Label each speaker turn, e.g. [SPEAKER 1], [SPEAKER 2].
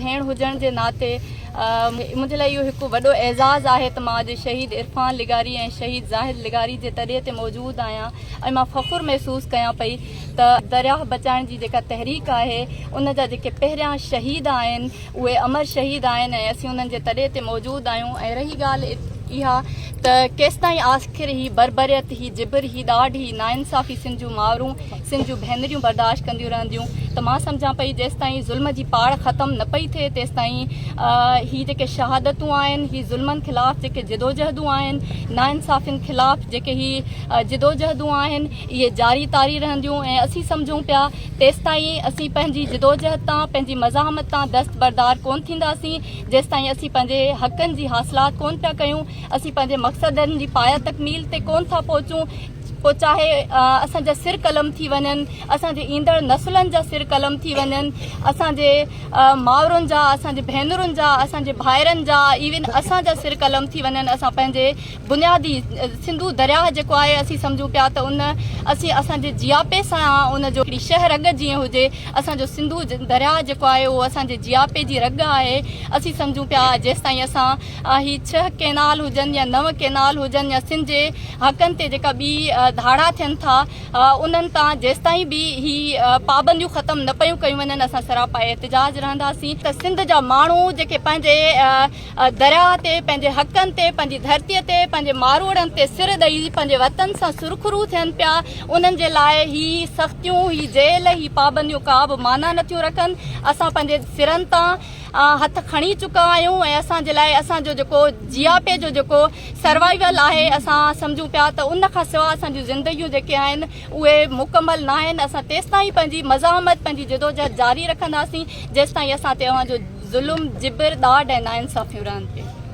[SPEAKER 1] भेण हुजण जे नाते मुंहिंजे लाइ इहो हिकु वॾो एज़ाज़ आहे त मां अॼु शहीद इरफान लिगारी ऐं शहीद ज़ाहिद लिगारी जे तॾे ते मौजूदु आहियां ऐं मां फ़ख़ुरु महसूसु कयां पई त दरियाह बचाइण जी जेका तहरीक आहे उन जा जेके पहिरियां शहीद आहिनि उहे अमर शहीद आहिनि ऐं असीं उन्हनि जे तॾे ते मौजूदु आहियूं। ऐं रही ॻाल्हि इहा त केसि ताईं आख़िर ही बरबरियत ही जिबर ही ॾाढ ही नाइंसाफ़ी सिंध जूं मावरूं सिंध जूं भेनरियूं बर्दाश्त कंदियूं रहंदियूं त मां सम्झां पई जेसि ताईं ज़ुल्म जी पाड़ ख़तमु न पई थिए तेसि ताईं ही जेके शहादतूं आहिनि ही ज़ुल्मनि ख़िलाफ़ु जेके जिदोजहदूं आहिनि नाइंसाफ़ियुनि ख़िलाफ़ु जेके ही जिदोजहदूं आहिनि इहे जारी तारी रहंदियूं ऐं असीं सम्झूं पिया तेसि ताईं असीं पंहिंजी जिदोजहद तां पंहिंजी मज़ाहमत तां दस्तबरदार कोन थींदासीं जेसि ताईं असीं पंहिंजे हक़नि जी हासिलात कोन पिया कयूं असीं पंहिंजे मक़सदनि जी पाया तकमील ते कोन था पहुचूं। पोइ चाहे असांजा सिर कलम थी वञनि असांजे ईंदड़ नसुलनि जा सिर कलम थी वञनि असांजे मावरुनि जा असांजे भेनरुनि जा असांजे भाइरनि जा इवन असांजा सिर कलम थी वञनि असां पंहिंजे बुनियादी सिंधू दरिया जेको आहे असीं सम्झूं पिया त उन असांजे जियापे सां उन जो हिकिड़ी शह रग जीअं हुजे असांजो सिंधू दरिया जेको आहे उहो असांजे जियापे जी रग आहे असीं सम्झूं पिया जेसि ताईं असां ही 6 केनाल हुजनि या 9 केनाल हुजनि या सिंध जे हक़नि ते जेका ॿी धाड़ा थियनि था उन्हनि तां जेसि ताईं बि ही पाबंदियूं ख़तमु न पयूं कयूं वञनि असां सरापा एहतिजाज रहंदासीं त सिंध जा माण्हू जेके पंहिंजे दरिया ते पंहिंजे हक़नि ते पंहिंजी धरतीअ ते पंहिंजे मारोड़नि ते सिर ॾेई पंहिंजे वतन सां सुरखरू थियनि पिया उन्हनि जे लाइ ही सख़्तियूं ही जेल ही पाबंदियूं का बि माना नथियूं रखनि असां पंहिंजे सिरनि तां हथ खणी चुका आहियूं ऐं असांजे लाइ असांजो जेको जियापे जो जेको सर्वाइवल आहे असां सम्झूं पिया त उन खां सवाइ असांजूं ज़िंदगियूं जेके आहिनि उहे मुकमल न आहिनि असां तेसि ताईं पंहिंजी मज़ाहमत पंहिंजी जिदोजहद जारी रखंदासीं जेसि ताईं असां तव्हांजो ज़ुल्म जिबर ॾाढ ऐं नाइंसाफ़ियूं रहनि थियूं।